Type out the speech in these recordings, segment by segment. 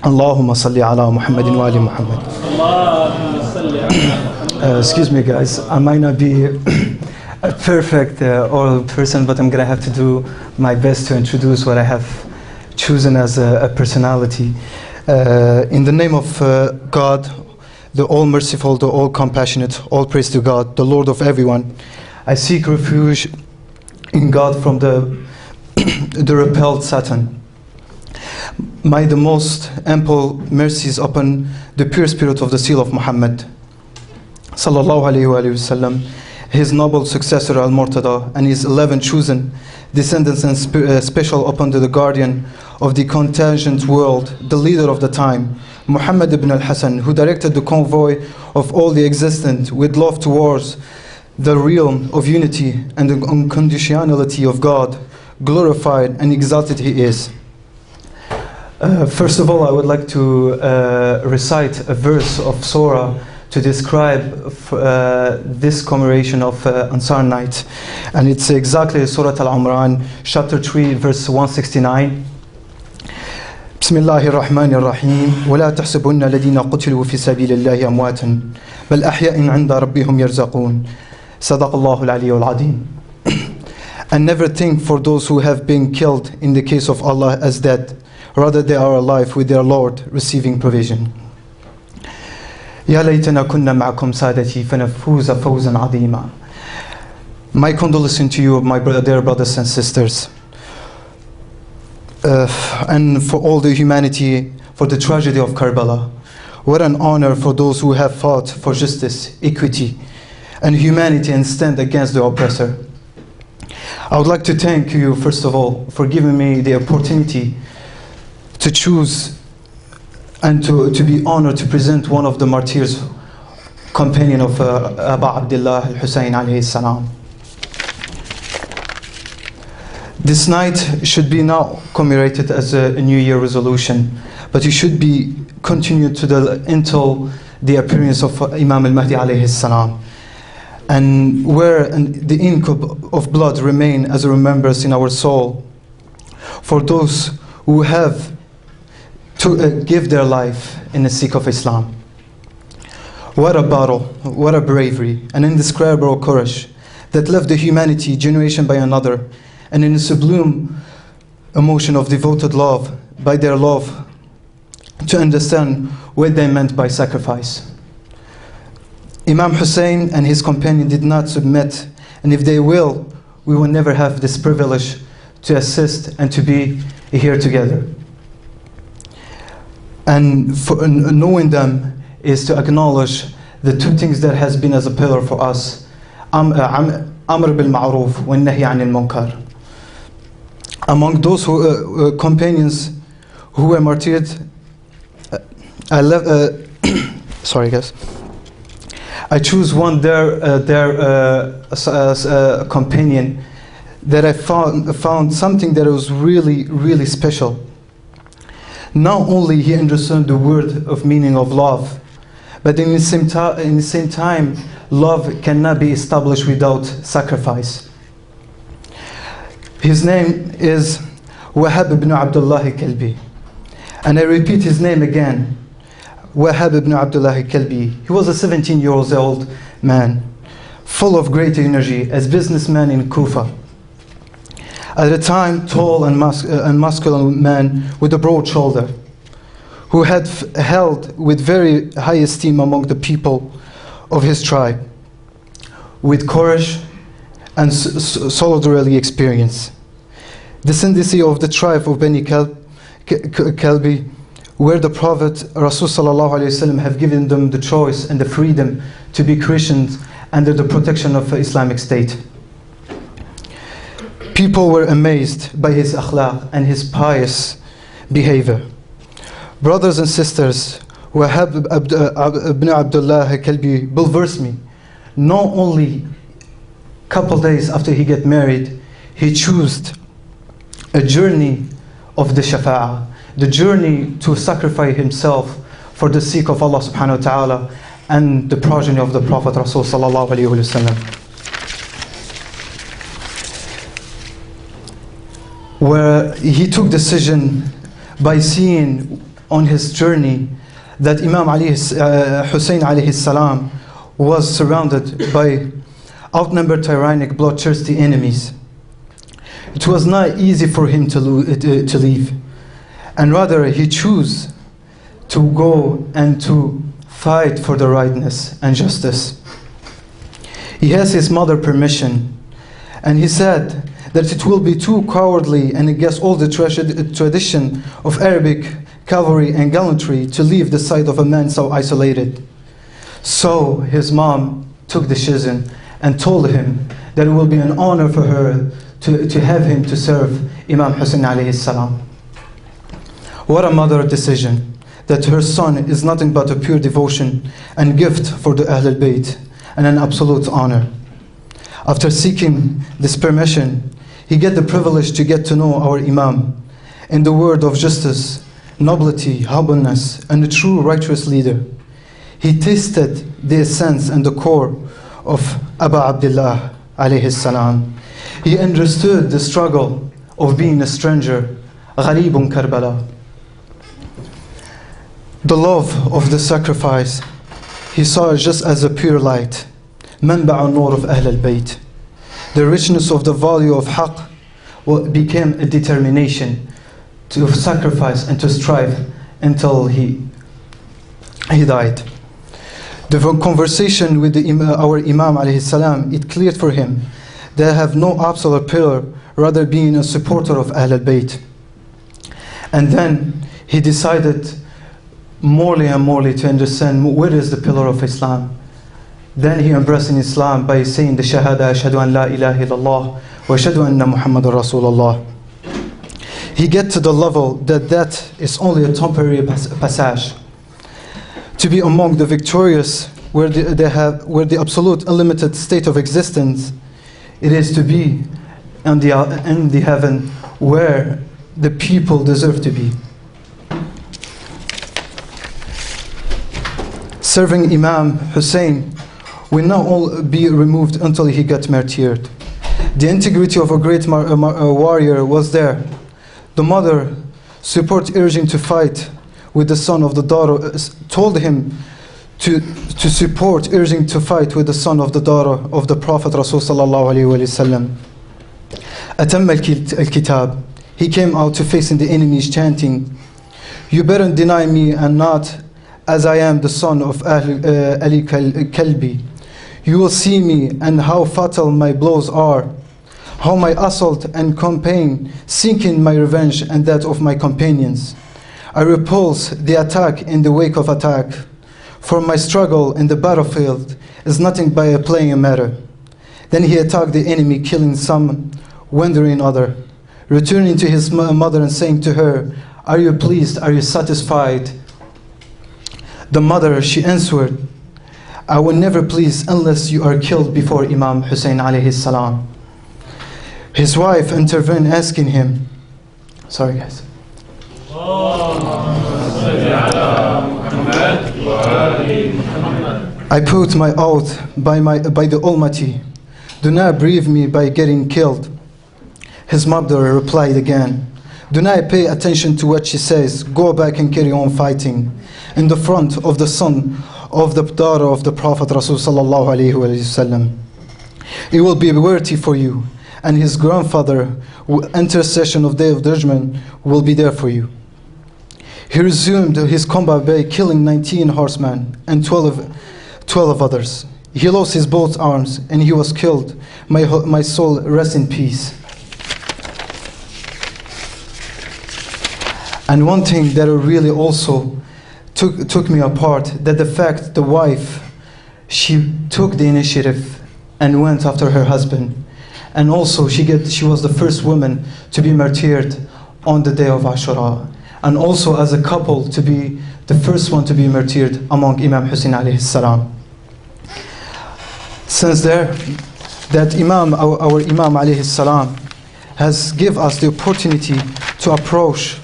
Allahumma salli ala Muhammadin wa ali Muhammad. Excuse me guys, I might not be a perfect oral person, but I'm gonna have to do my best to introduce what I have chosen as a personality. In the name of God, the all-merciful, the all-compassionate, all praise to God, the Lord of everyone, I seek refuge in God from the repelled Satan. May the most ample mercies upon the pure spirit of the seal of Muhammad, sallallahu alayhi wa sallam, his noble successor al-Murtada, and his 11 chosen descendants, and special upon the guardian of the contingent world, the leader of the time, Muhammad ibn al-Hasan, who directed the convoy of all the existent with love towards the realm of unity and the unconditionality of God. Glorified and exalted he is. First of all, I would like to recite a verse of Surah to describe this commemoration of Ansar Night. And it's exactly Surah Al-Imran, chapter 3, verse 169. بسم الله الرحمن الرحيم ولا تحسبن الذين قتلوا في سبيل الله أمواتا بل أحياء عند ربهم يرزقون صدق الله العلي العظيم. And never think for those who have been killed in the case of Allah as dead, rather they are alive with their Lord receiving provision. يا ليتنا كنا معكم سادتي فنفوز فوزا عظيما. My condolences to you, my dear brothers and sisters, and for all the humanity, for the tragedy of Karbala. What an honor for those who have fought for justice, equity, and humanity and stand against the oppressor. I would like to thank you, first of all, for giving me the opportunity to choose and to be honored to present one of the martyrs, companion of Abu Abdullah al-Huseein alayhi salam. This night should be now commemorated as a New Year resolution, but it should be continued until the appearance of Imam al-Mahdi alayhi salam, and where the ink of blood remain as a remembrance in our soul for those who have to give their life in the sake of Islam. What a battle, what a bravery, an indescribable courage that left the humanity generation by another, and in a sublime emotion of devoted love by their love to understand what they meant by sacrifice. Imam Husein and his companion did not submit, and if they will, we will never have this privilege to assist and to be here together. And for knowing them is to acknowledge the two things that has been as a pillar for us: Amr bil Ma'ruf wa Nahy anil Munkar. Among those companions who were martyred, sorry guys, I choose one companion that I found something that was really, really special. Not only he understood the word of meaning of love, but in the same time, love cannot be established without sacrifice. His name is Wahab ibn Abdullah Kalbi. And I repeat his name again, Wahab ibn Abdullah Kalbi. He was a 17-year-old man, full of great energy, as businessman in Kufa. At the time, tall and masculine man with a broad shoulder, who had held with very high esteem among the people of his tribe, with courage and solidarity experience. Descendancy of the tribe of Bani Kalbi, where the Prophet Rasul sallallahu alayhi wasallam have given them the choice and the freedom to be Christians under the protection of the Islamic State. People were amazed by his akhlaq and his pious behavior. Brothers and sisters, Wahab ibn Abdullah Kalbi bulversed me. Not only a couple days after he got married, he chose a journey of the shafa'ah, the journey to sacrifice himself for the sake of Allah subhanahu wa ta'ala and the progeny of the Prophet Rasul sallallahu alayhi wa sallam. Where he took decision by seeing on his journey that Huseein alayhi salam was surrounded by outnumbered tyrannic bloodthirsty enemies. It was not easy for him to leave, and rather he chose to go and to fight for the rightness and justice. He has his mother's permission, and he said that it will be too cowardly and against all the tradition of Arabic cavalry and gallantry to leave the side of a man so isolated. So his mom took the decision and told him that it will be an honor for her to have him to serve Imam Huseein alayhi salam. What a mother decision, that her son is nothing but a pure devotion and gift for the Ahlul Bayt and an absolute honor. After seeking this permission, he get the privilege to get to know our Imam in the word of justice, nobility, humbleness, and a true righteous leader. He tasted the essence and the core of Abu Abdullah alayhi salam. He understood the struggle of being a stranger, gharibun Karbala. The love of the sacrifice, he saw it just as a pure light, manba' nur of Ahl al-Bayt. The richness of the value of haqq became a determination to sacrifice and to strive until he died. The conversation with our Imam alayhi salam, it cleared for him they have no absolute pillar, rather being a supporter of Ahl al-Bayt. And then he decided morely and morely to understand where is the pillar of Islam. Then he embraced in Islam by saying the Shahada, Ashhadu an la ilaha illallah wa ashhadu anna Muhammadan Rasulullah. He get to the level that is only a temporary passage. To be among the victorious, where the absolute unlimited state of existence, it is to be in the heaven where the people deserve to be. Serving Imam Husein will not all be removed until he got martyred. The integrity of a great warrior was there. The mother, support urging to fight with the son of the daughter, told him to support urging to fight with the son of the daughter of the Prophet Rasul sallallahu alaihi wasallam. Atam al-kitab. He came out to facing the enemies chanting, "You better deny me and not as I am the son of Ali Kalbi. You will see me and how fatal my blows are, how my assault and campaign seeking my revenge and that of my companions. I repulse the attack in the wake of attack, for my struggle in the battlefield is nothing but a playing matter." Then he attacked the enemy, killing some, wounding other, returning to his mother and saying to her, "Are you pleased? Are you satisfied?" The mother, she answered, "I will never please unless you are killed before Imam Husein alayhi salam." His wife intervened, asking him, sorry guys. I put my oath by the Almighty, do not bereave me by getting killed. His mother replied again, "Do not pay attention to what she says. Go back and carry on fighting in the front of the son of the daughter of the Prophet Rasul sallallahu alaihi wasallam. It will be worthy for you, and his grandfather, intercession of Day of Judgment, will be there for you." He resumed his combat by killing 19 horsemen and 12 others. He lost his both arms and he was killed. My soul rest in peace. And one thing that really also took me apart, that the fact the wife, she took the initiative and went after her husband, and also she was the first woman to be martyred on the day of Ashura, and also as a couple to be the first one to be martyred among Imam Husein alayhi salam. Since there, that Imam, our Imam alayhi salam, has give us the opportunity to approach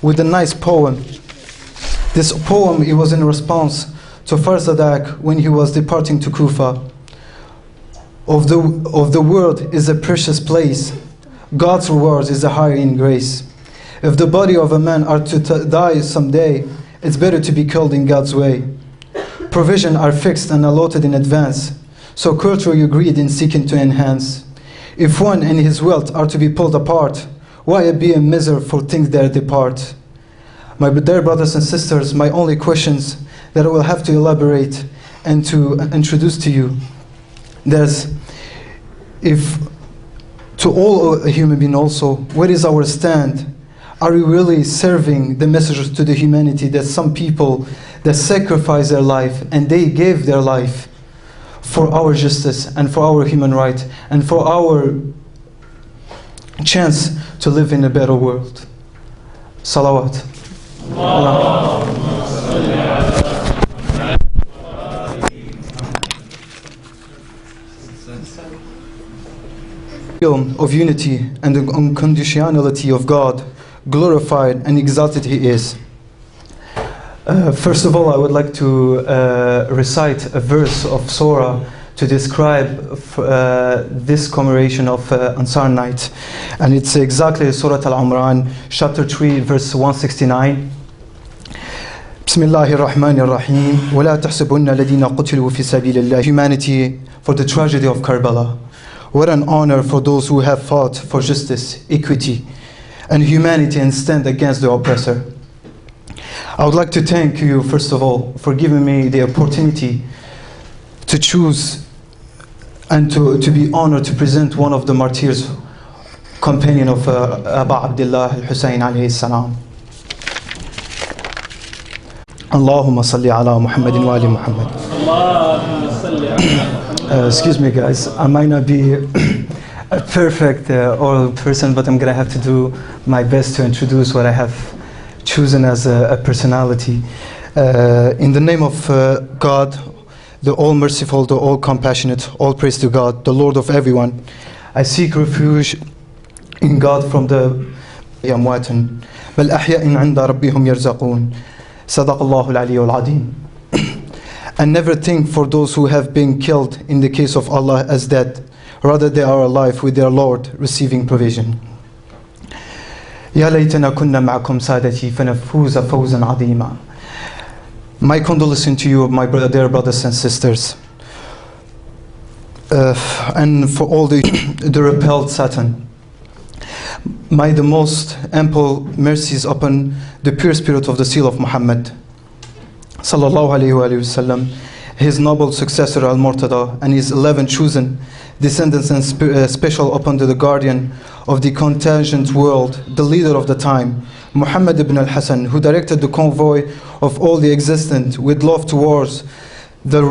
with a nice poem. This poem, it was in response to Farzadak when he was departing to Kufa. Of the world is a precious place. God's reward is a higher in grace. If the body of a man are to die someday, it's better to be killed in God's way. Provision are fixed and allotted in advance, so culture you greed in seeking to enhance. If one and his wealth are to be pulled apart, why be a miser for things that depart? My dear brothers and sisters, my only questions that I will have to elaborate and to introduce to you, there's, if to all human beings also, what is our stand? Are we really serving the message to the humanity that some people that sacrifice their life and they gave their life for our justice and for our human right and for our chance to live in a better world? Salawat. Of unity and the unconditionality of God, glorified and exalted He is. First of all, I would like to recite a verse of Surah to describe this commemoration of Ansar Night, and it's exactly Surah Al-Imran, chapter 3, verse 169. Bismillahirrahmanirrahim. وَلَا تَحْسَبُنَّ الَّذِينَ قُتِلُوا فِي سَبِيلِ اللَّهِ. Humanity for the tragedy of Karbala. What an honor for those who have fought for justice, equity, and humanity and stand against the oppressor. I would like to thank you, first of all, for giving me the opportunity to choose and to be honored to present one of the martyrs, companion of Abu Abdullah al-Huseein alayhi salam. Allahumma salli ala Muhammadin wa ali Muhammad. Excuse me guys, I might not be a perfect oral person, but I'm going to have to do my best to introduce what I have chosen as a personality. In the name of God, the all-merciful, the all-compassionate, all praise to God, the Lord of everyone, I seek refuge in God from the أموات بل أحياء عند ربهم يرزقون صدق الله العلي العظيم. And never think for those who have been killed in the case of Allah as dead, rather they are alive with their Lord receiving provision. يا ليتنا كنا معكم سادتي فنفوز فوزا عظيما. My condolences to you, my dear brothers and sisters, and for all the repelled Satan. May the most ample mercies upon the pure spirit of the seal of Muhammad sallallahu alayhi wa sallam, his noble successor al-Murtada, and his 11 chosen descendants, and special upon the guardian of the contingent world, the leader of the time, Muhammad ibn al-Hasan, who directed the convoy of all the existent with love towards the